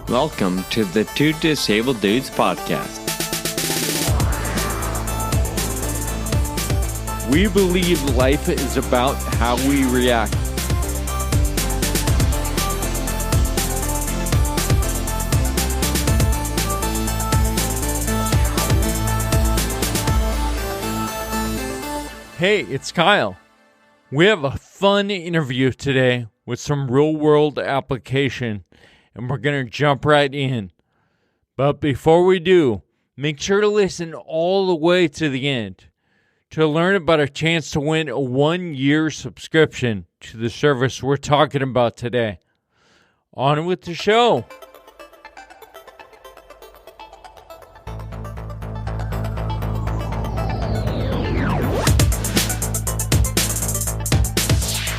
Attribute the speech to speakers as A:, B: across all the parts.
A: Welcome to the Two Disabled Dudes podcast. We believe life is about how we react. Hey, it's Kyle. We have a fun interview today with some real-world application, and we're going to jump right in. But before we do, make sure to listen all the way to the end to learn about a chance to win a 1-year subscription to the service we're talking about today. On with the show.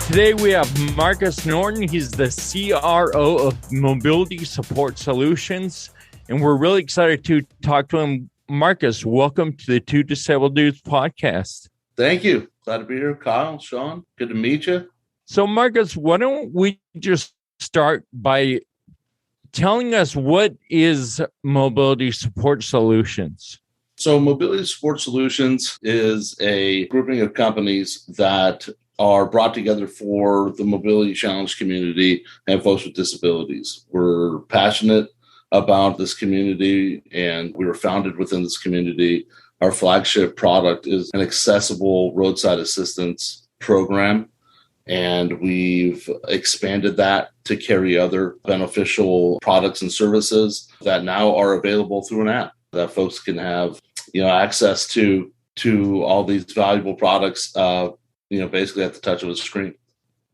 A: Today we have Marcus Norton. He's the CRO of Mobility Support Solutions, and we're really excited to talk to him. Marcus, welcome to the Two Disabled Dudes podcast.
B: Thank you. Glad to be here, Kyle, Sean. Good to meet you.
A: So, Marcus, why don't we just start by telling us what is Mobility Support Solutions?
B: So, Mobility Support Solutions is a grouping of companies that are brought together for the mobility challenge community and folks with disabilities. We're passionate about this community, and we were founded within this community. Our flagship product is an accessible roadside assistance program, and we've expanded that to carry other beneficial products and services that now are available through an app that folks can have, access to all these valuable products, basically at the touch of a screen.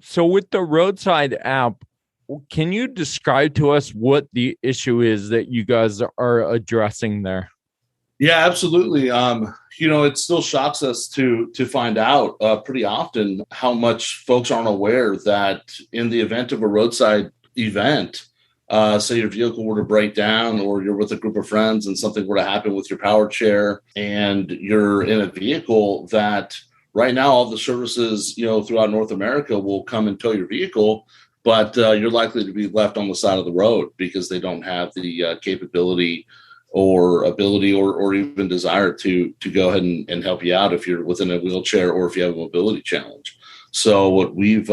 A: So with the Roadside app, can you describe to us what the issue is that you guys are addressing there?
B: Yeah, absolutely. It still shocks us to find out pretty often how much folks aren't aware that in the event of a roadside event, say your vehicle were to break down or you're with a group of friends and something were to happen with your power chair and you're in a vehicle that right now all the services, throughout North America will come and tow your vehicle, but you're likely to be left on the side of the road because they don't have the capability or ability or even desire to go ahead and help you out if you're within a wheelchair or if you have a mobility challenge. So what we've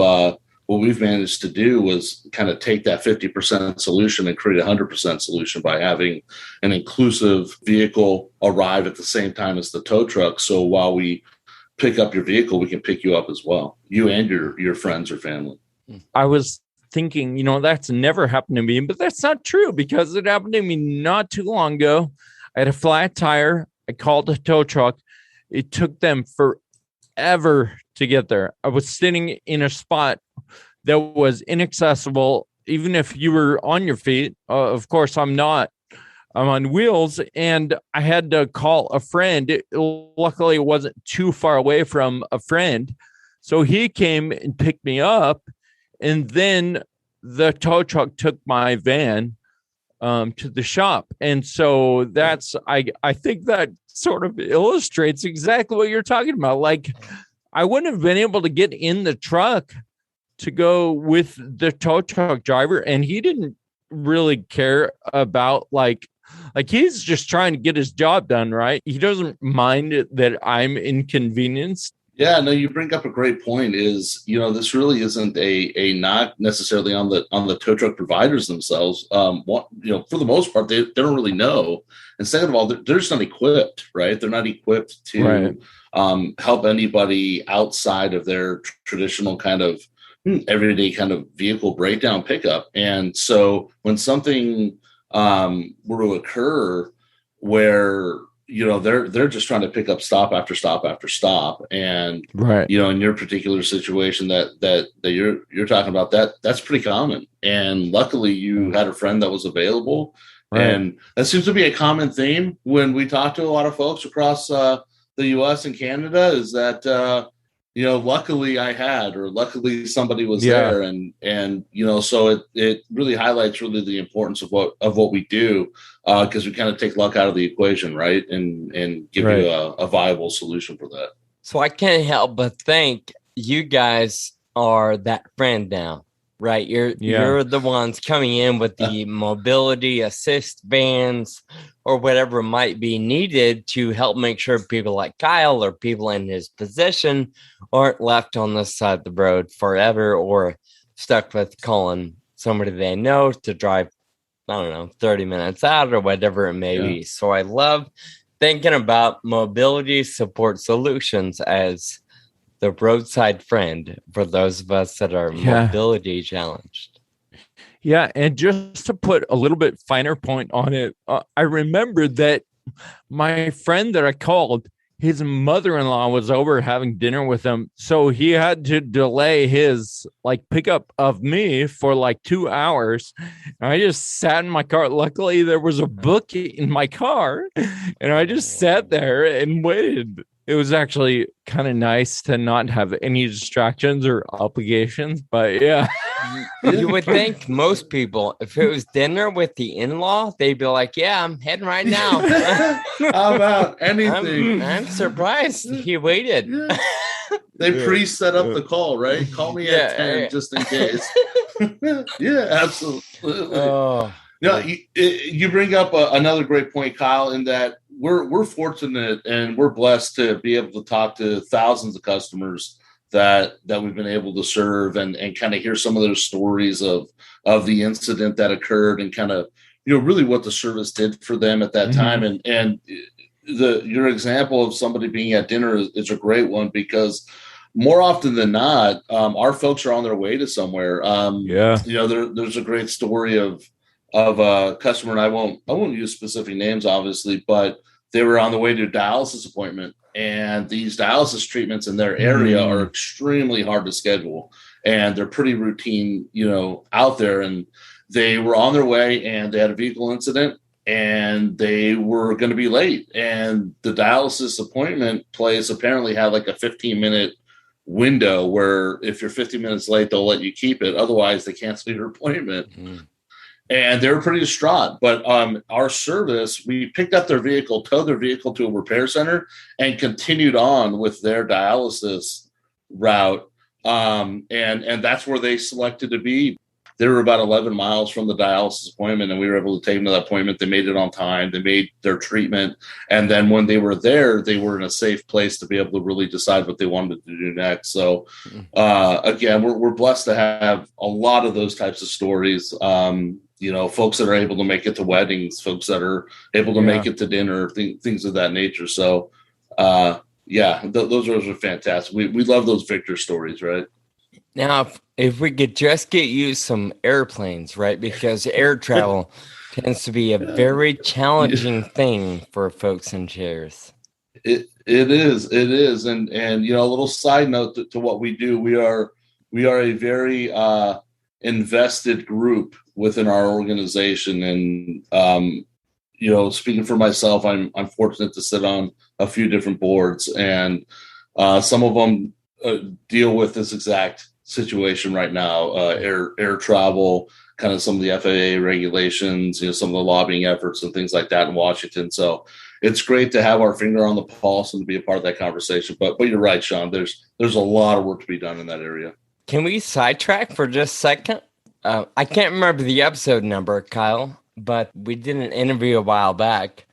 B: managed to do was kind of take that 50% solution and create a 100% solution by having an inclusive vehicle arrive at the same time as the tow truck. So while we pick up your vehicle, we can pick you up as well, you and your friends or family.
A: I was thinking, that's never happened to me, but that's not true because it happened to me not too long ago. I had a flat tire. I called a tow truck. It took them forever to get there. I was sitting in a spot that was inaccessible, even if you were on your feet. Of course, I'm not. I'm on wheels, and I had to call a friend. Luckily, it wasn't too far away from a friend. So he came and picked me up, and then the tow truck took my van to the shop. And so I think that sort of illustrates exactly what you're talking about. Like, I wouldn't have been able to get in the truck to go with the tow truck driver, and he didn't really care about like he's just trying to get his job done, right? He doesn't mind that I'm inconvenienced.
B: Yeah, no, you bring up a great point is, this really isn't a not necessarily on the tow truck providers themselves. For the most part, they don't really know. And second of all, they're just not equipped, right? They're not equipped to help anybody outside of their traditional kind of everyday kind of vehicle breakdown pickup. And so when something were to occur where they're just trying to pick up stop after stop after stop, and in your particular situation that you're talking about, that's pretty common. And luckily you had a friend that was available, and that seems to be a common theme when we talk to a lot of folks across the U.S. and Canada, is that luckily luckily somebody was there, and so it really highlights the importance of what we do, because we kind of take luck out of the equation, right, and give you a viable solution for that.
C: So I can't help but think you guys are that friend now. right? You're the ones coming in with the mobility assist vans or whatever might be needed to help make sure people like Kyle or people in his position aren't left on the side of the road forever or stuck with calling somebody they know to drive, I don't know, 30 minutes out or whatever it may be. So I love thinking about mobility support solutions as the roadside friend for those of us that are mobility challenged.
A: Yeah. And just to put a little bit finer point on it, I remembered that my friend that I called, his mother-in-law was over having dinner with him. So he had to delay his pickup of me for 2 hours. And I just sat in my car. Luckily, there was a book in my car and I just sat there and waited. It was actually kind of nice to not have any distractions or obligations, but yeah.
C: You would think most people, if it was dinner with the in-law, they'd be like, yeah, I'm heading right now.
B: How about anything?
C: I'm surprised he waited.
B: Yeah. They pre-set up the call, right? Call me at 10 just in case. Yeah, absolutely.
C: Oh,
B: yeah, you bring up another great point, Kyle, in that we're fortunate and we're blessed to be able to talk to thousands of customers that we've been able to serve and kind of hear some of those stories of the incident that occurred and kind of, really what the service did for them at that time. And your example of somebody being at dinner is a great one because more often than not, our folks are on their way to somewhere. There's a great story of a customer, and I won't use specific names, obviously, but they were on the way to a dialysis appointment, and these dialysis treatments in their area are extremely hard to schedule, and they're pretty routine, out there. And they were on their way, and they had a vehicle incident, and they were going to be late. And the dialysis appointment place apparently had a 15-minute window where if you're 15 minutes late, they'll let you keep it. Otherwise, they cancel your appointment. And they were pretty distraught. But our service, we picked up their vehicle, towed their vehicle to a repair center, and continued on with their dialysis route. And that's where they selected to be. They were about 11 miles from the dialysis appointment, and we were able to take them to that appointment. They made it on time. They made their treatment. And then when they were there, they were in a safe place to be able to really decide what they wanted to do next. So, again, we're blessed to have a lot of those types of stories. Folks that are able to make it to weddings, folks that are able to make it to dinner, things of that nature. So, those are fantastic. We love those victor stories, right?
C: Now, if we could just get you some airplanes, right? Because air travel tends to be a very challenging thing for folks in chairs.
B: It is. And a little side note to what we do, we are a very invested group within our organization. And, speaking for myself, I'm fortunate to sit on a few different boards, and some of them deal with this exact situation right now, air travel, kind of some of the FAA regulations, some of the lobbying efforts and things like that in Washington. So it's great to have our finger on the pulse and to be a part of that conversation. But you're right, Sean, there's a lot of work to be done in that area.
C: Can we sidetrack for just a second? I can't remember the episode number, Kyle, but we did an interview a while back.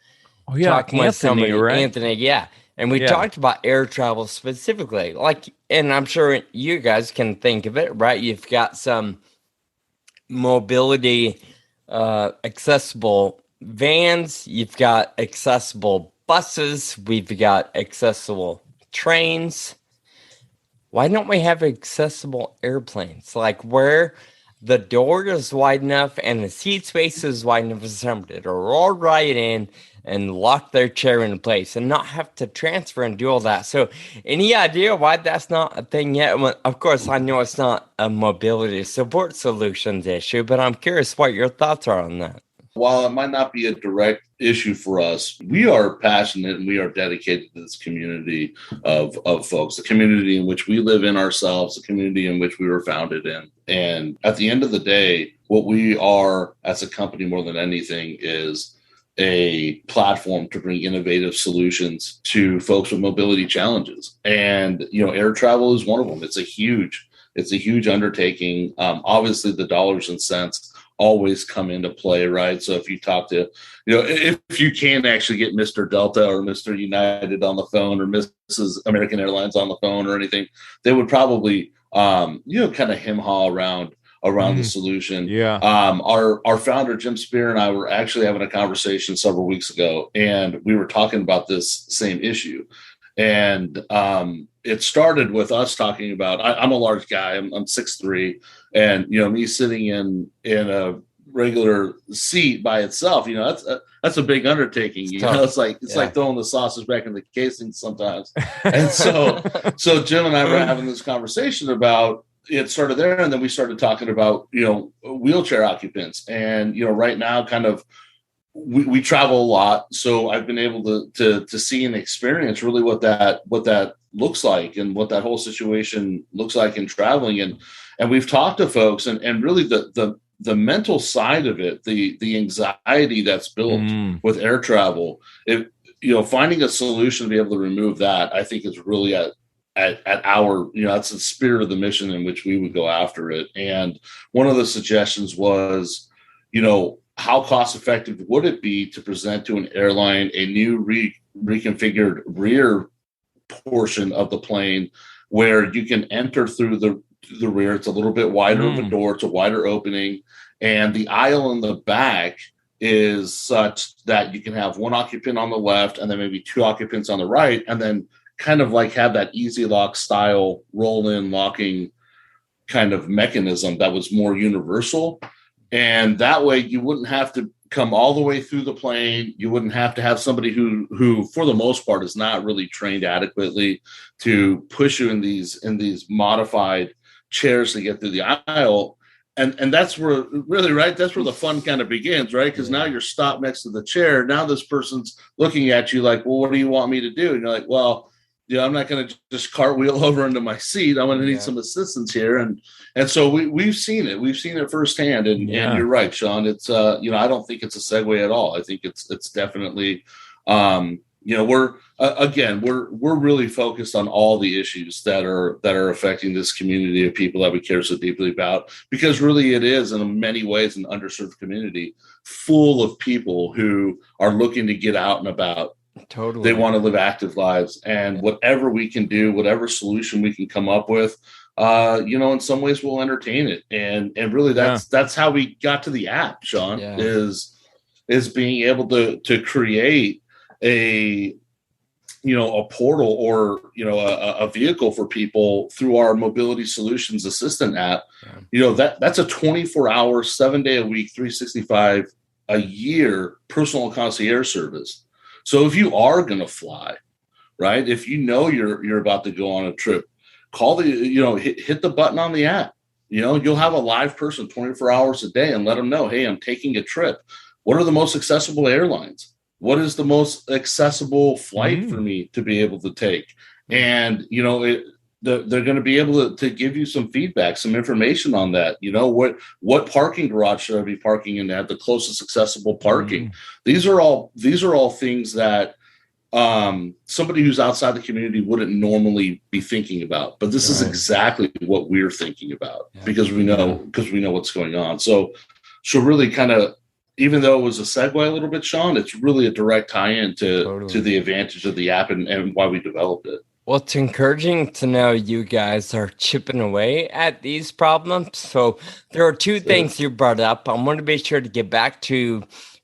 A: Oh, yeah,
C: talking with somebody, right? Anthony, yeah. And we talked about air travel specifically. And I'm sure you guys can think of it, right? You've got some mobility accessible vans. You've got accessible buses. We've got accessible trains. Why don't we have accessible airplanes? Where the door is wide enough and the seat space is wide enough for somebody to roll right in and lock their chair in place and not have to transfer and do all that. So any idea why that's not a thing yet? Well, of course, I know it's not a mobility support solutions issue, but I'm curious what your thoughts are on that.
B: While it might not be a direct issue for us, we are passionate and we are dedicated to this community of folks, the community in which we live in ourselves, the community in which we were founded in. And at the end of the day, what we are as a company more than anything is a platform to bring innovative solutions to folks with mobility challenges. And, air travel is one of them. It's a huge It's a huge undertaking. Obviously, the dollars and cents always come into play, right? So if you talk to, if you can actually get Mr. Delta or Mr. United on the phone or Mrs. American Airlines on the phone or anything, they would probably, kind of hem-haw around the solution.
A: Yeah.
B: Our founder, Jim Spear, and I were actually having a conversation several weeks ago, and we were talking about this same issue. And it started with us talking about, I'm a large guy, I'm 6'3", and me sitting in a regular seat by itself, that's a big undertaking. It's like throwing the sausage back in the casing sometimes. And so Jim and I were having this conversation about, it started there, and then we started talking about wheelchair occupants, and right now kind of we travel a lot, so I've been able to see and experience really what that looks like and what that whole situation looks like in traveling, and we've talked to folks, and really the mental side of it, the anxiety that's built with air travel, finding a solution to be able to remove that, I think is really at our, that's the spirit of the mission in which we would go after it. And one of the suggestions was, how cost effective would it be to present to an airline a new reconfigured rear portion of the plane where you can enter through the rear. It's a little bit wider of a door. It's a wider opening. And the aisle in the back is such that you can have one occupant on the left and then maybe two occupants on the right, and then kind of like have that easy lock style roll in locking kind of mechanism that was more universal. And that way you wouldn't have to come all the way through the plane. You wouldn't have to have somebody who for the most part is not really trained adequately to push you in these modified chairs to get through the aisle. And that's where really, right, that's where the fun kind of begins, right? Because now you're stopped next to the chair. Now this person's looking at you like, well, what do you want me to do? And you're like, well, I'm not going to just cartwheel over into my seat. I'm going to need some assistance here. And so we've seen it. We've seen it firsthand. And you're right, Sean. It's, I don't think it's a segue at all. I think it's definitely, we're really focused on all the issues that are affecting this community of people that we care so deeply about, because really it is in many ways an underserved community full of people who are looking to get out and about.
C: Totally.
B: They want to live active lives, and whatever we can do, whatever solution we can come up with, in some ways we'll entertain it. And really that's how we got to the app, Sean, is being able to create a portal or, a vehicle for people through our mobility solutions assistant app. That's a 24-hour, 7-day a week, 365 a year personal concierge service. So if you are going to fly, right, if you're about to go on a trip, call hit the button on the app. You'll have a live person 24 hours a day and let them know, hey, I'm taking a trip. What are the most accessible airlines? What is the most accessible flight for me to be able to take? And, they're going to be able to give you some feedback, some information on that. What parking garage should I be parking in to have the closest accessible parking? These are all things that somebody who's outside the community wouldn't normally be thinking about. But this is exactly what we're thinking about because we know what's going on. So really kind of, even though it was a segue a little bit, Sean, it's really a direct tie-in to the advantage of the app and why we developed it.
C: Well, it's encouraging to know you guys are chipping away at these problems. So there are two things you brought up. I want to be sure to get back to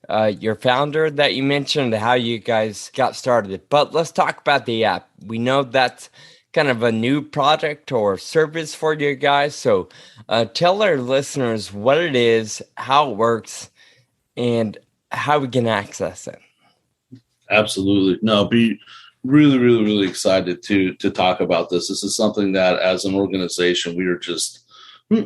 C: your founder that you mentioned, how you guys got started. But let's talk about the app. We know that's kind of a new product or service for you guys. So tell our listeners what it is, how it works, and how we can access it.
B: Absolutely. No, be really, really, really excited to talk about this. This is something that as an organization, we are just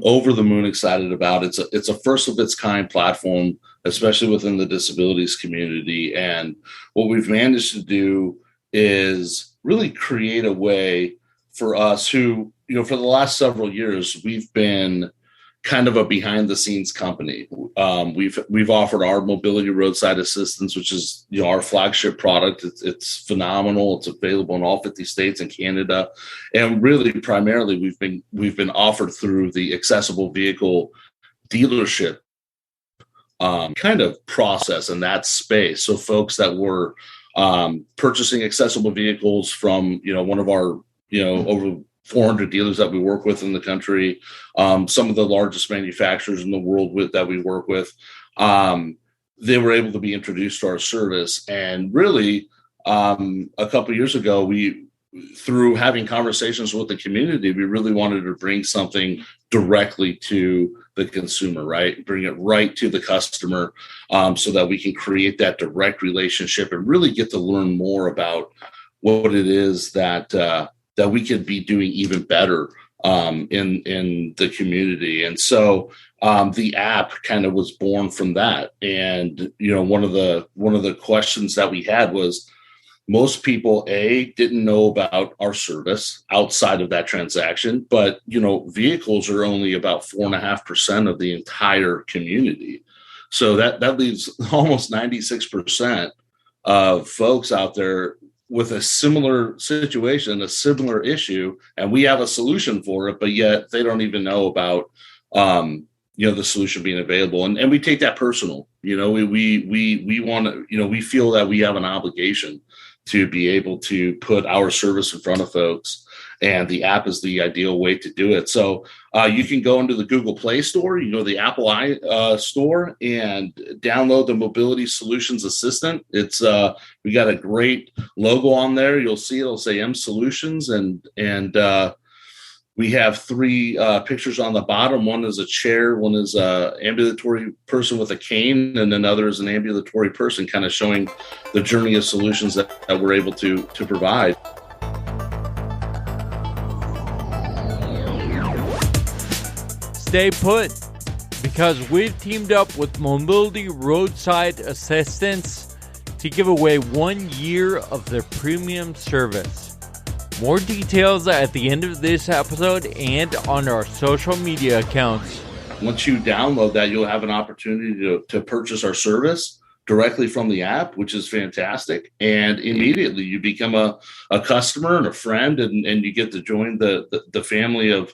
B: over the moon excited about. It's a first of its kind platform, especially within the disabilities community. And what we've managed to do is really create a way for us who, for the last several years, we've been kind of a behind the scenes company. We've offered our mobility roadside assistance, which is, you know, our flagship product. It's phenomenal. It's available in all 50 states and Canada, and really primarily we've been offered through the accessible vehicle dealership kind of process in that space. So folks that were purchasing accessible vehicles from, you know, one of our, you know, over 400 dealers that we work with in the country, some of the largest manufacturers in the world that we work with, they were able to be introduced to our service. And really, a couple of years ago, through having conversations with the community, we really wanted to bring something directly to the consumer, right? Bring it right to the customer, so that we can create that direct relationship and really get to learn more about what it is that we could be doing even better in the community. And so the app kind of was born from that. And, you know, one of the questions that we had was, most people, didn't know about our service outside of that transaction, but, you know, vehicles are only about 4.5% of the entire community. So that leaves almost 96% of folks out there with a similar situation, a similar issue, and we have a solution for it, but yet they don't even know about, you know, the solution being available. And we take that personal. You know, we want to, you know, we feel that we have an obligation to be able to put our service in front of folks, and the app is the ideal way to do it. So you can go into the Google Play Store, you go to the Apple Store, and download the Mobility Solutions Assistant. It's we got a great logo on there. You'll see it'll say M Solutions, and we have 3 pictures on the bottom. One is a chair, one is an ambulatory person with a cane, and another is an ambulatory person, kind of showing the journey of solutions that we're able to provide.
A: Stay put, because we've teamed up with Mobility Roadside Assistance to give away 1 year of their premium service. More details at the end of this episode and on our social media accounts.
B: Once you download that, you'll have an opportunity to purchase our service directly from the app, which is fantastic. And immediately you become a customer and a friend, and you get to join the family of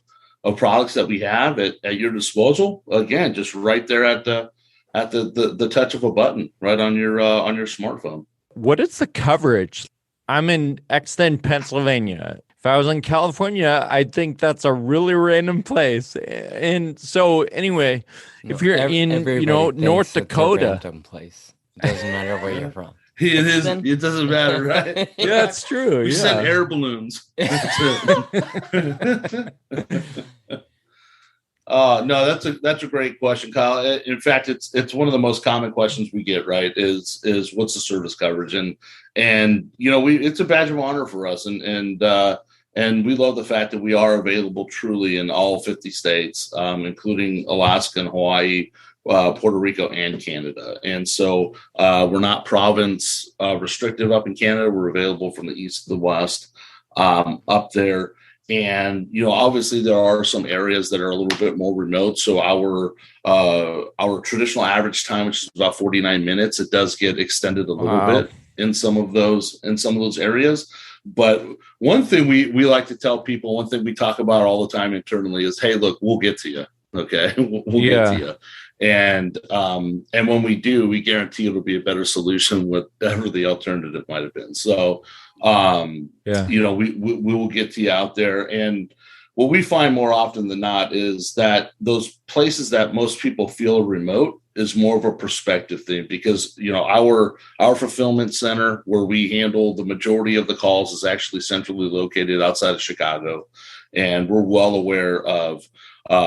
B: products that we have at your disposal. Again, just right there at the touch of a button, right on your smartphone.
A: What is the coverage? I'm in Exton, Pennsylvania. If I was in California, I think that's a really random place. And so anyway, if you're in, you know, North Dakota,
C: random place. It doesn't matter where you're from.
B: It is. It doesn't matter, right?
A: Yeah, that's true.
B: We send air balloons. No, that's a great question, Kyle. In fact, it's one of the most common questions we get, right? Is what's the service coverage? And you know, it's a badge of honor for us, and we love the fact that we are available truly in all 50 states, including Alaska and Hawaii, Puerto Rico, and Canada. And so we're not province restrictive up in Canada. We're available from the east to the west up there. And, you know, obviously there are some areas that are a little bit more remote. So our traditional average time, which is about 49 minutes, it does get extended a little bit in some of those areas. But one thing we like to tell people, one thing we talk about all the time internally is, hey, look, we'll get to you. Okay. We'll get to you. And when we do, we guarantee it'll be a better solution, whatever the alternative might have been. So, you know, we will get to you out there. And what we find more often than not is that those places that most people feel remote is more of a perspective thing, because, you know, our fulfillment center, where we handle the majority of the calls, is actually centrally located outside of Chicago. And we're well aware of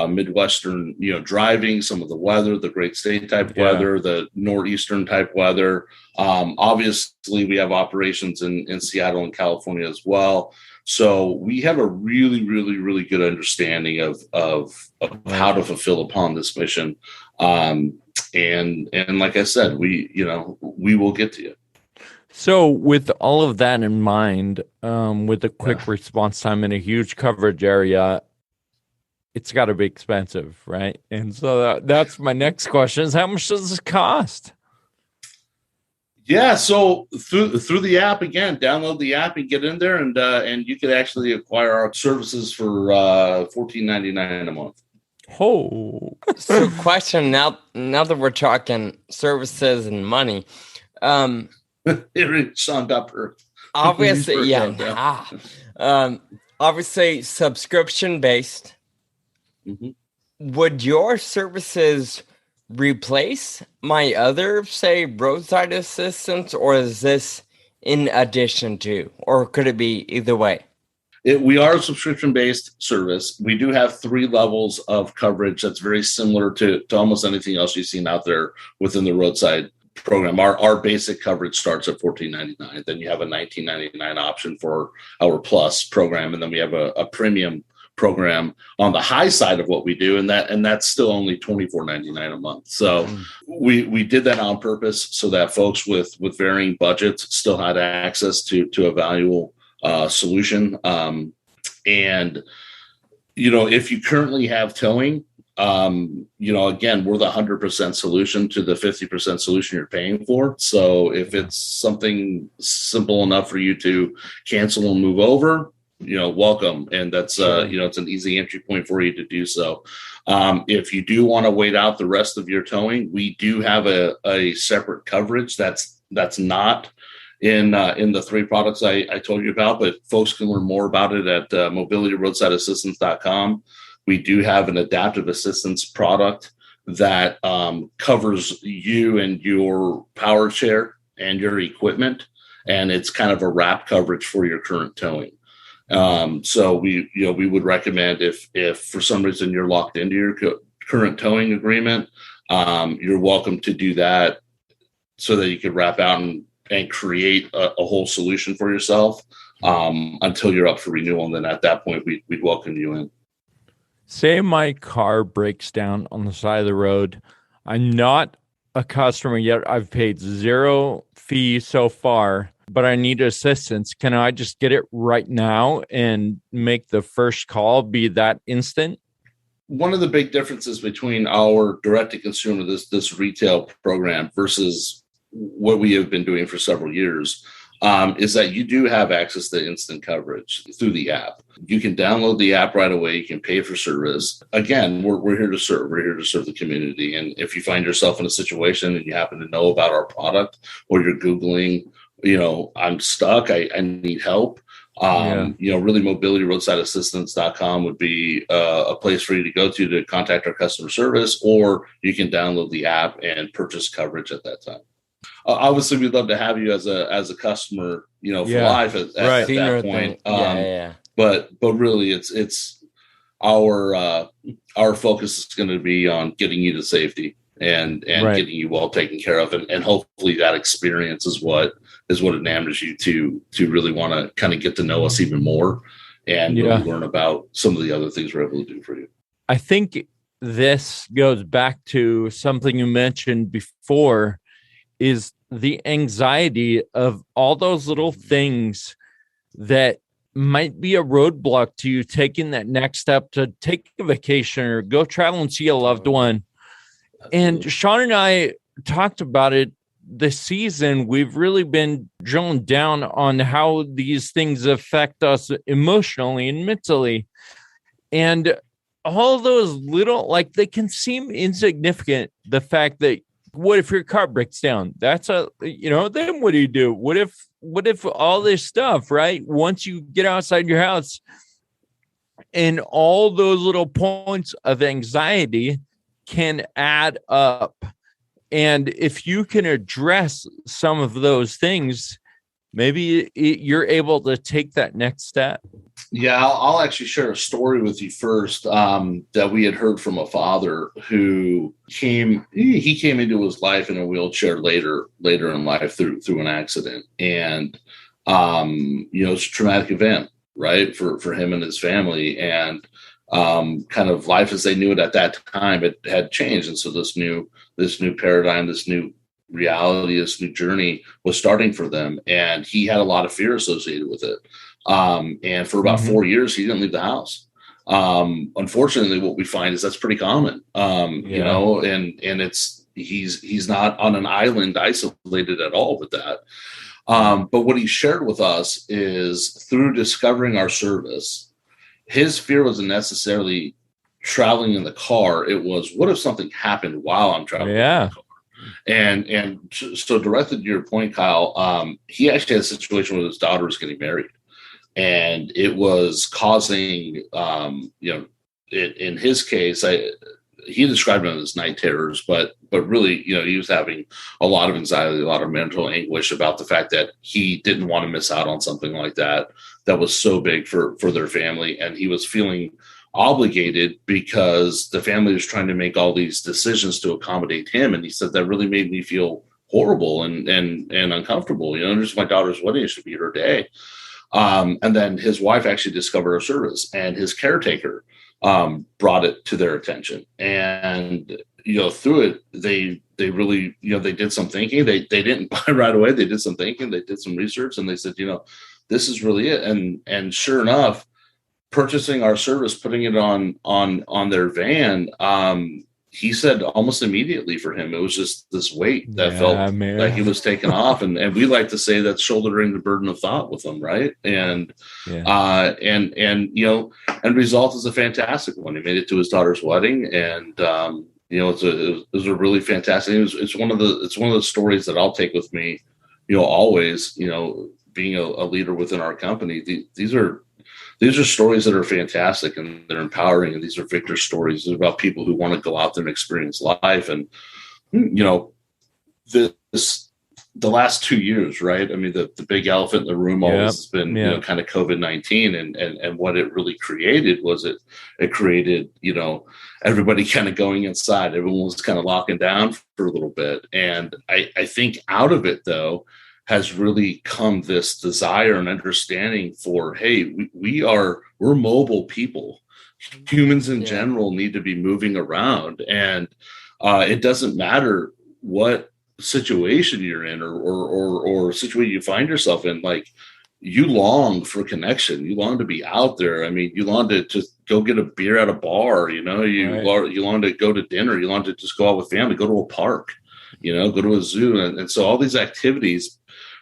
B: Midwestern, you know, driving, some of the weather, the great state type weather, the northeastern type weather. Obviously, we have operations in Seattle and California as well. So we have a really, really, really good understanding of how to fulfill upon this mission. And like I said, we will get to you.
A: So with all of that in mind, with a quick response time and a huge coverage area, it's got to be expensive, right? And so that's my next question: is how much does this cost?
B: Yeah, so through the app, again, download the app and get in there, and you could actually acquire our services for $14.99 a month.
A: Oh,
C: So question now that we're talking services and money,
B: Sean got perked.
C: obviously, obviously subscription based.
B: Mm-hmm.
C: Would your services replace my other, say, roadside assistance, or is this in addition to, or could it be either way?
B: We are a subscription-based service. We do have 3 levels of coverage that's very similar to almost anything else you've seen out there within the roadside program. Our basic coverage starts at $14.99. Then you have a $19.99 option for our Plus program, and then we have a premium program on the high side of what we do, and that's still only $24.99 a month. So we did that on purpose so that folks with varying budgets still had access to a valuable solution. And if you currently have towing, again, we're the 100% solution to the 50% solution you're paying for. So if it's something simple enough for you to cancel and move over, welcome. And that's, it's an easy entry point for you to do so. If you do want to wait out the rest of your towing, we do have a separate coverage that's not in the 3 products I told you about, but folks can learn more about it at mobilityroadsideassistance.com. We do have an adaptive assistance product that covers you and your power chair and your equipment, and it's kind of a wrap coverage for your current towing. So we would recommend if for some reason you're locked into your current towing agreement, you're welcome to do that so that you can wrap out and create a whole solution for yourself until you're up for renewal. And then at that point, we'd welcome you in.
A: Say my car breaks down on the side of the road. I'm not a customer yet. I've paid 0 fee so far, but I need assistance. Can I just get it right now and make the first call be that instant?
B: One of the big differences between our direct-to-consumer, this retail program versus what we have been doing for several years, is that you do have access to instant coverage through the app. You can download the app right away. You can pay for service. Again, we're here to serve. We're here to serve the community. And if you find yourself in a situation and you happen to know about our product, or you're Googling, I'm stuck, I need help, really mobilityroadsideassistance.com would be a place for you to go to contact our customer service, or you can download the app and purchase coverage at that time. Obviously, we'd love to have you as a customer, for life at that point. But really, it's our focus is going to be on getting you to safety and getting you well taken care of, and hopefully that experience is what enamors you to really want to kind of get to know us even more and really learn about some of the other things we're able to do for you.
A: I think this goes back to something you mentioned before, is the anxiety of all those little things that might be a roadblock to you taking that next step to take a vacation or go travel and see a loved one. And Sean and I talked about it this season. We've really been drilling down on how these things affect us emotionally and mentally. And all those little, they can seem insignificant. The fact that, what if your car breaks down? That's then what do you do? What if all this stuff, right? Once you get outside your house, and all those little points of anxiety can add up. And if you can address some of those things, maybe you're able to take that next step.
B: Yeah, I'll actually share a story with you first that we had heard from a father who came into his life in a wheelchair later in life through an accident. And, it's a traumatic event, right, for him and his family. And kind of life as they knew it at that time, it had changed. And so this new paradigm, this new reality, this new journey was starting for them. And he had a lot of fear associated with it. And for about 4 years, he didn't leave the house. Unfortunately, what we find is that's pretty common. You know, and he's not on an island isolated at all with that. But what he shared with us is through discovering our service, his fear wasn't necessarily traveling in the car. It was, what if something happened while I'm traveling in the car? And so directly to your point, Kyle, he actually had a situation where his daughter was getting married, and it was causing, in his case, he described them as night terrors, but really, he was having a lot of anxiety, a lot of mental anguish about the fact that he didn't want to miss out on something like that was so big for their family. And he was feeling obligated because the family was trying to make all these decisions to accommodate him. And he said that really made me feel horrible and uncomfortable. Just my daughter's wedding, it should be her day. And then his wife actually discovered our service, and his caretaker brought it to their attention. And through it, they really, they did some thinking. They didn't buy right away. They did some thinking. They did some research, and they said, this is really it. And sure enough, purchasing our service, putting it on their van, he said almost immediately for him, it was just this weight that felt like he was taken off. And we like to say that's shouldering the burden of thought with him. Right. And result is a fantastic one. He made it to his daughter's wedding, and, it was a really fantastic, it's one of the stories that I'll take with me, always, being a leader within our company. These are stories that are fantastic, and they're empowering. And these are victor stories. They're about people who want to go out there and experience life. And, the last 2 years, right? I mean, the big elephant in the room always has been, kind of COVID-19, and what it really created was it created, everybody kind of going inside. Everyone was kind of locking down for a little bit. And I think out of it, though, has really come this desire and understanding for, hey, we're mobile people. Humans in general need to be moving around, and it doesn't matter what situation you're in or situation you find yourself in. Like, you long for connection, you long to be out there. I mean, you long to just go get a beer at a bar, you long to go to dinner, you long to just go out with family, go to a park, go to a zoo. And so all these activities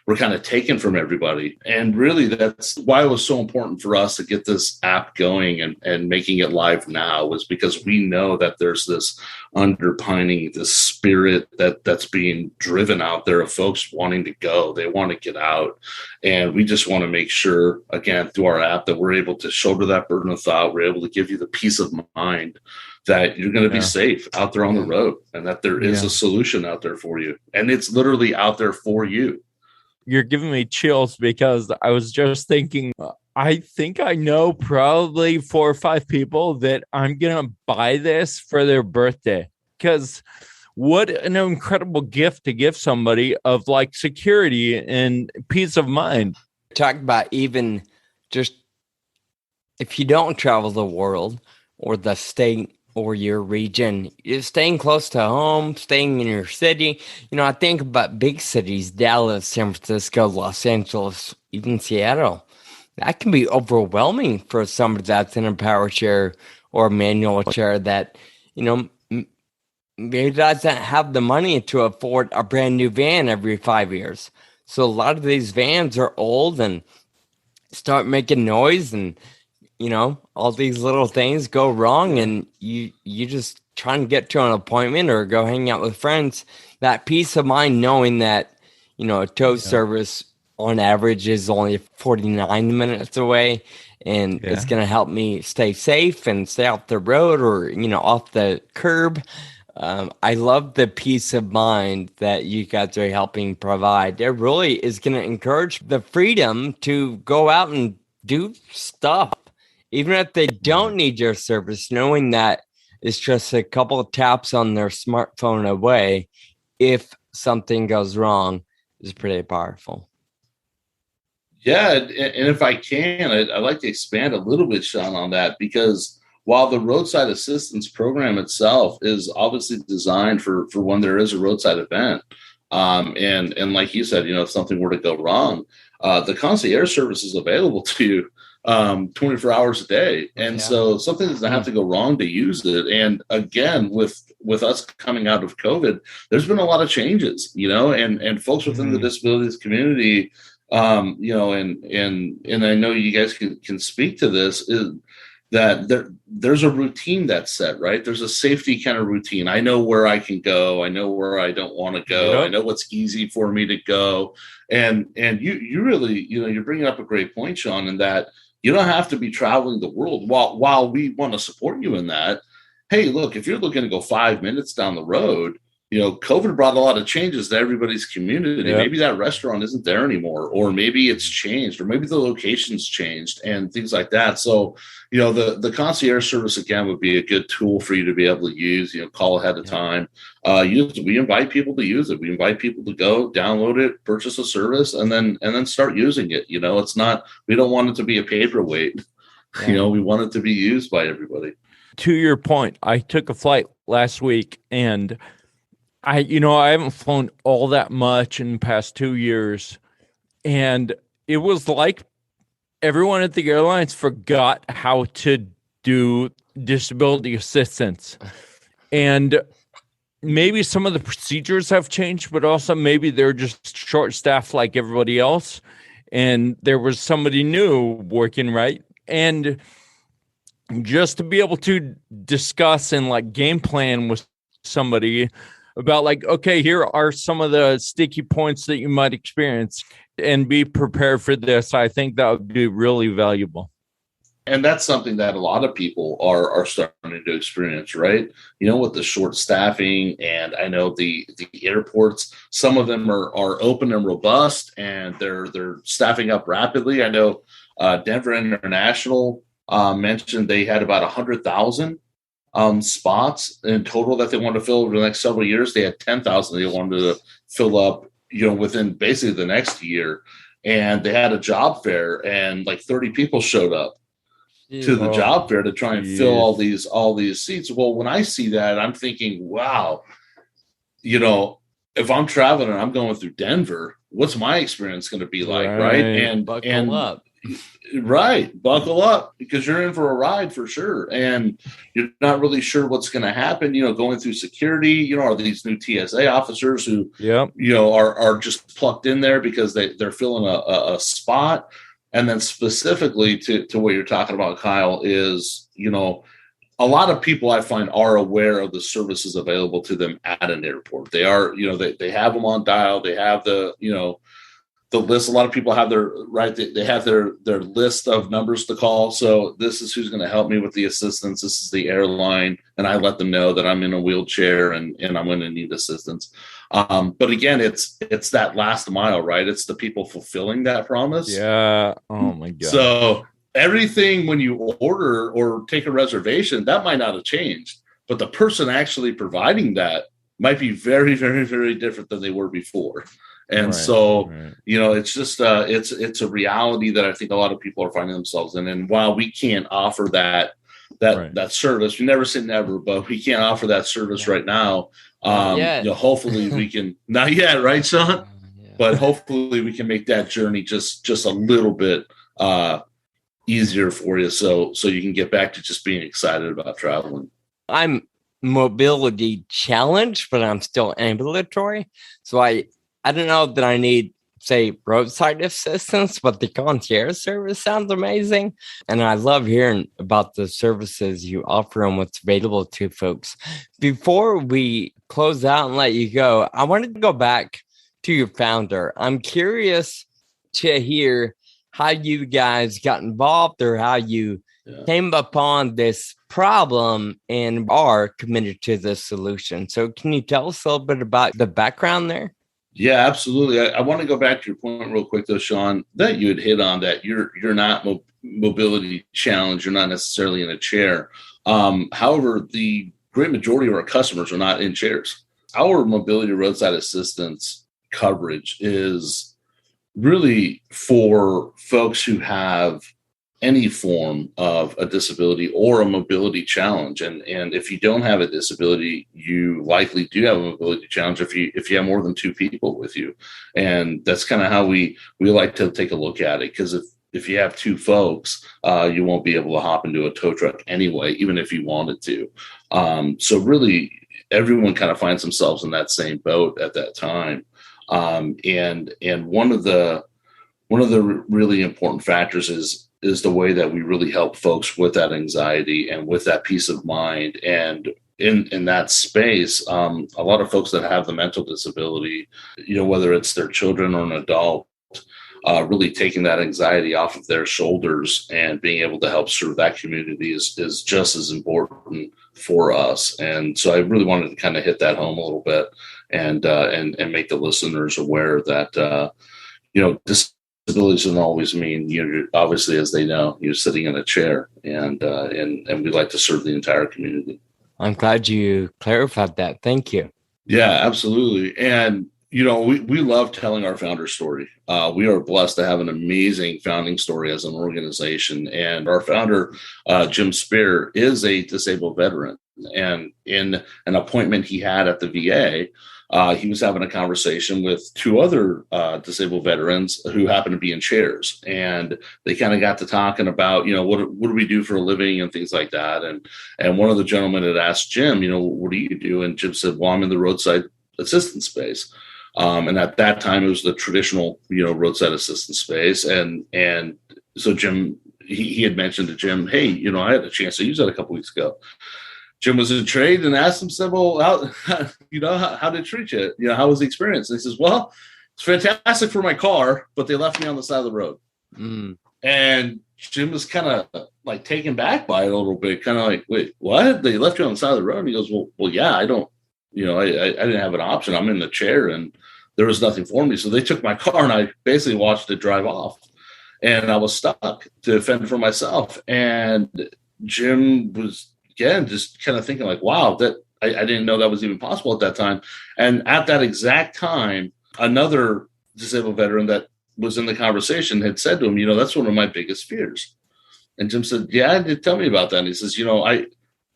B: were kind of taken from everybody. And really, that's why it was so important for us to get this app going and making it live now, was because we know that there's this underpinning, this spirit that's being driven out there of folks wanting to go. They want to get out. And we just want to make sure, again, through our app, that we're able to shoulder that burden of thought. We're able to give you the peace of mind that you're going to be safe out there on the road, and that there is a solution out there for you. And it's literally out there for you.
A: You're giving me chills, because I was just thinking, I think I know probably 4 or 5 people that I'm going to buy this for their birthday, because what an incredible gift to give somebody of like security and peace of mind.
C: Talk about even just if you don't travel the world or the state or your region, you're staying close to home, staying in your city. I think about big cities, Dallas, San Francisco, Los Angeles, even Seattle. That can be overwhelming for somebody that's in a power chair or a manual chair that, maybe doesn't have the money to afford a brand new van every 5 years. So a lot of these vans are old and start making noise, and all these little things go wrong, and you just trying to get to an appointment or go hang out with friends. That peace of mind knowing that, a tow service on average is only 49 minutes away, and it's going to help me stay safe and stay off the road or, off the curb. I love the peace of mind that you guys are helping provide. It really is going to encourage the freedom to go out and do stuff. Even if they don't need your service, knowing that it's just a couple of taps on their smartphone away if something goes wrong is pretty powerful.
B: Yeah, and if I can, I'd like to expand a little bit, Sean, on that, because while the roadside assistance program itself is obviously designed for when there is a roadside event, and like you said, if something were to go wrong, the concierge service is available to you 24 hours a day. And so something doesn't have to go wrong to use it. And again, with us coming out of COVID, there's been a lot of changes, and folks within the disabilities community, and I know you guys can speak to this, is that there's a routine that's set, right? There's a safety kind of routine. I know where I can go. I know where I don't want to go. Yep. I know what's easy for me to go. And you really, you're bringing up a great point, Sean, in that you don't have to be traveling the world. While we want to support you in that, hey, look, if you're looking to go 5 minutes down the road, COVID brought a lot of changes to everybody's community. Yep. Maybe that restaurant isn't there anymore, or maybe it's changed, or maybe the location's changed and things like that. So, the concierge service, again, would be a good tool for you to be able to use, call ahead of time. We invite people to use it. We invite people to go download it, purchase a service, and then start using it. It's not, we don't want it to be a paperweight. Yeah. We want it to be used by everybody.
A: To your point, I took a flight last week, and I haven't flown all that much in the past 2 years, and it was like everyone at the airlines forgot how to do disability assistance. And maybe some of the procedures have changed, but also maybe they're just short-staffed like everybody else, and there was somebody new working, right? And just to be able to discuss and game plan with somebody about okay, here are some of the sticky points that you might experience, and be prepared for this. I think that would be really valuable.
B: And that's something that a lot of people are starting to experience, right? With the short staffing, and I know the airports, some of them are open and robust, and they're staffing up rapidly. I know Denver International mentioned they had about 100,000 spots in total that they wanted to fill over the next several years. They had 10,000 they wanted to fill up, within basically the next year. And they had a job fair, and 30 people showed up to the job fair to try and fill all these seats. Well, when I see that, I'm thinking, wow, if I'm traveling and I'm going through Denver, what's my experience going to be like? Right. And
C: buckle up.
B: Right. Buckle up, because you're in for a ride for sure. And you're not really sure what's going to happen, going through security, are these new TSA officers who, are just plucked in there because they're filling a spot. And then specifically to what you're talking about, Kyle, is, a lot of people I find are aware of the services available to them at an airport. They are, they have them on dial. They have the list. A lot of people have they have their list of numbers to call. So this is who's going to help me with the assistance. This is the airline. And I let them know that I'm in a wheelchair and I'm going to need assistance. But again, it's that last mile, right? It's the people fulfilling that promise.
A: Yeah. Oh my God.
B: So everything, when you order or take a reservation, that might not have changed, but the person actually providing that might be very, very, very different than they were before. And it's just it's a reality that I think a lot of people are finding themselves in. And while we can't offer that service, we never say never, but we can't offer that service right now. Hopefully we can. Not yet, right, Sean? But hopefully we can make that journey just a little bit easier for you, so you can get back to just being excited about traveling.
C: I'm mobility challenged, but I'm still ambulatory, so I don't know that I need, say, roadside assistance, but the concierge service sounds amazing. And I love hearing about the services you offer and what's available to folks. Before we close out and let you go, I wanted to go back to your founder. I'm curious to hear how you guys got involved, or how you came upon this problem and are committed to this solution. So can you tell us a little bit about the background there?
B: Yeah, absolutely. I want to go back to your point real quick, though, Sean, that you had hit on, that you're not mobility challenged. You're not necessarily in a chair. However, the great majority of our customers are not in chairs. Our mobility roadside assistance coverage is really for folks who have any form of a disability or a mobility challenge. And if you don't have a disability, you likely do have a mobility challenge if you have more than two people with you. And that's kind of how we like to take a look at it. Because if you have two folks, you won't be able to hop into a tow truck anyway, even if you wanted to. So really, everyone kind of finds themselves in that same boat at that time. And one of the really important factors is the way that we really help folks with that anxiety and with that peace of mind. And in that space, a lot of folks that have the mental disability, whether it's their children or an adult, really taking that anxiety off of their shoulders and being able to help serve that community is just as important for us. And so I really wanted to kind of hit that home a little bit and make the listeners aware that, disabilities doesn't always mean, obviously, as they know, you're sitting in a chair, and we like to serve the entire community.
C: I'm glad you clarified that. Thank you.
B: Yeah, absolutely. And we love telling our founder story. We are blessed to have an amazing founding story as an organization. And our founder, Jim Spear, is a disabled veteran. And in an appointment he had at the VA, he was having a conversation with two other disabled veterans who happened to be in chairs. And they kind of got to talking about, what do we do for a living and things like that. And one of the gentlemen had asked Jim, what do you do? And Jim said, well, I'm in the roadside assistance space. And at that time, it was the traditional, roadside assistance space. And so Jim, he had mentioned to Jim, hey, I had a chance to use that a couple weeks ago. Jim was in trade and asked him, said, well, how did it treat you? How was the experience? And he says, well, it's fantastic for my car, but they left me on the side of the road. Mm. And Jim was kind of like taken back by it a little bit, kind of like, wait, what? They left you on the side of the road? And he goes, well, yeah, I don't, I didn't have an option. I'm in the chair and there was nothing for me. So they took my car and I basically watched it drive off, and I was stuck to fend for myself. And Jim was, again, just kind of thinking like, wow, that I didn't know that was even possible at that time. And at that exact time, another disabled veteran that was in the conversation had said to him, that's one of my biggest fears. And Jim said, yeah, tell me about that. And he says,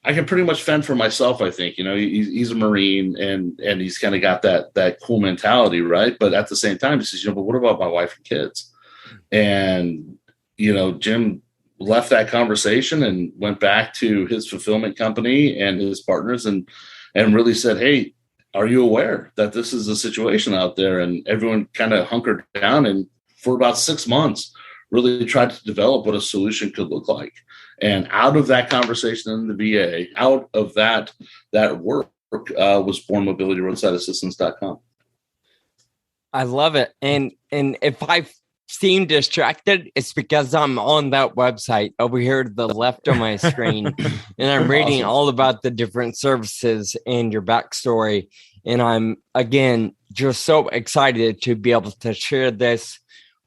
B: I can pretty much fend for myself, I think. He's a Marine and he's kind of got that cool mentality, right? But at the same time, he says, but what about my wife and kids? And, Jim left that conversation and went back to his fulfillment company and his partners and really said, hey, are you aware that this is a situation out there? And everyone kind of hunkered down and for about 6 months really tried to develop what a solution could look like. And out of that conversation in the VA, out of that work was born mobilityroadsideassistance.com.
C: I love it. And if I seem distracted, it's because I'm on that website over here to the left of my screen, and I'm reading all about the different services and your backstory. And I'm, again, just so excited to be able to share this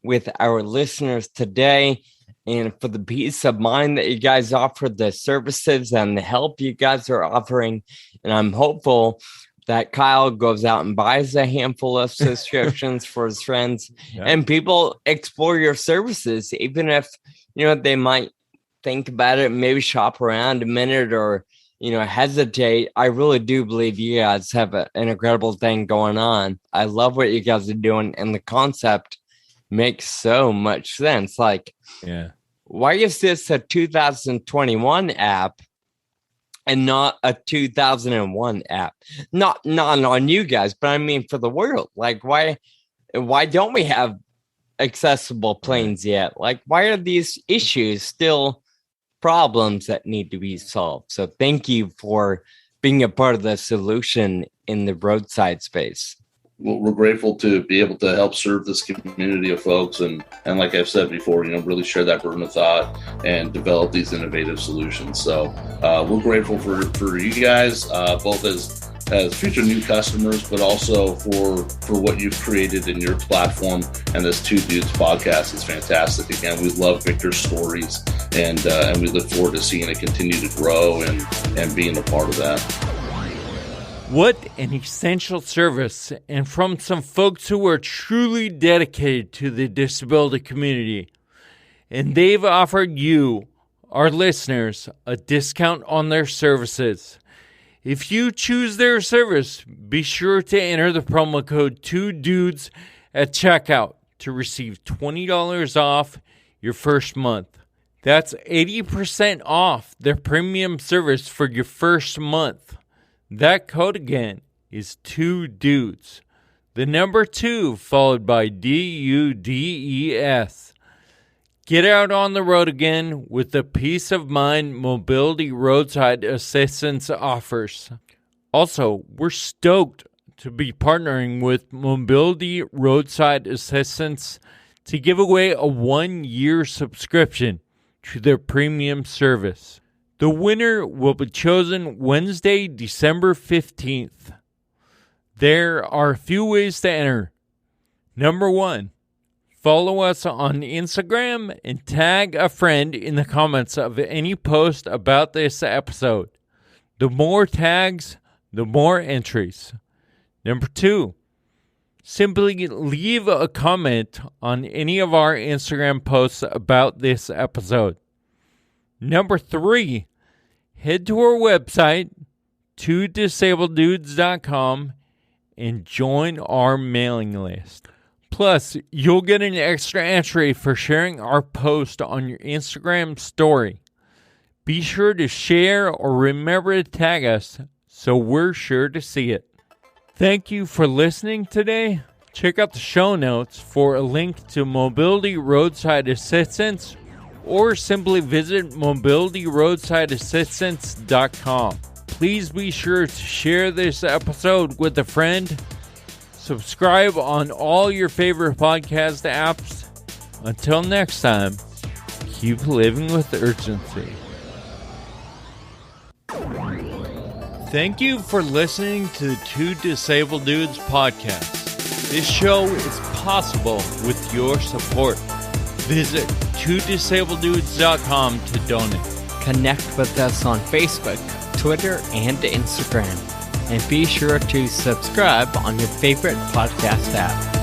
C: with our listeners today, and for the peace of mind that you guys offer, the services and the help you guys are offering. And I'm hopeful that Kyle goes out and buys a handful of subscriptions for his friends, and people explore your services, even if, they might think about it, maybe shop around a minute or, hesitate. I really do believe you guys have an incredible thing going on. I love what you guys are doing, and the concept makes so much sense. Like, why is this a 2021 app and not a 2001 app? Not on you guys, but I mean for the world. Like, why don't we have accessible planes yet? Like, why are these issues still problems that need to be solved? So thank you for being a part of the solution in the roadside space.
B: We're grateful to be able to help serve this community of folks. And like I've said before, really share that burden of thought and develop these innovative solutions. So we're grateful for you guys, both as future new customers, but also for what you've created in your platform. And this Two Dudes podcast is fantastic. Again, we love Victor's stories, and we look forward to seeing it continue to grow and being a part of that.
A: What an essential service, and from some folks who are truly dedicated to the disability community. And they've offered you, our listeners, a discount on their services. If you choose their service, be sure to enter the promo code 2dudes at checkout to receive $20 off your first month. That's 80% off their premium service for your first month. That code again is 2DUDES. The number 2 followed by DUDES. Get out on the road again with the peace of mind Mobility Roadside Assistance offers. Also, we're stoked to be partnering with Mobility Roadside Assistance to give away a 1-year subscription to their premium service. The winner will be chosen Wednesday, December 15th. There are a few ways to enter. Number 1, follow us on Instagram and tag a friend in the comments of any post about this episode. The more tags, the more entries. Number 2, simply leave a comment on any of our Instagram posts about this episode. Number 3, head to our website, 2disableddudes.com, and join our mailing list. Plus, you'll get an extra entry for sharing our post on your Instagram story. Be sure to share or remember to tag us so we're sure to see it. Thank you for listening today. Check out the show notes for a link to Mobility Roadside Assistance or simply visit mobilityroadsideassistance.com. Please be sure to share this episode with a friend. Subscribe on all your favorite podcast apps. Until next time, keep living with urgency. Thank you for listening to the Two Disabled Dudes podcast. This show is possible with your support. Visit twodisableddudes.com to donate.
C: Connect with us on Facebook, Twitter, and Instagram. And be sure to subscribe on your favorite podcast app.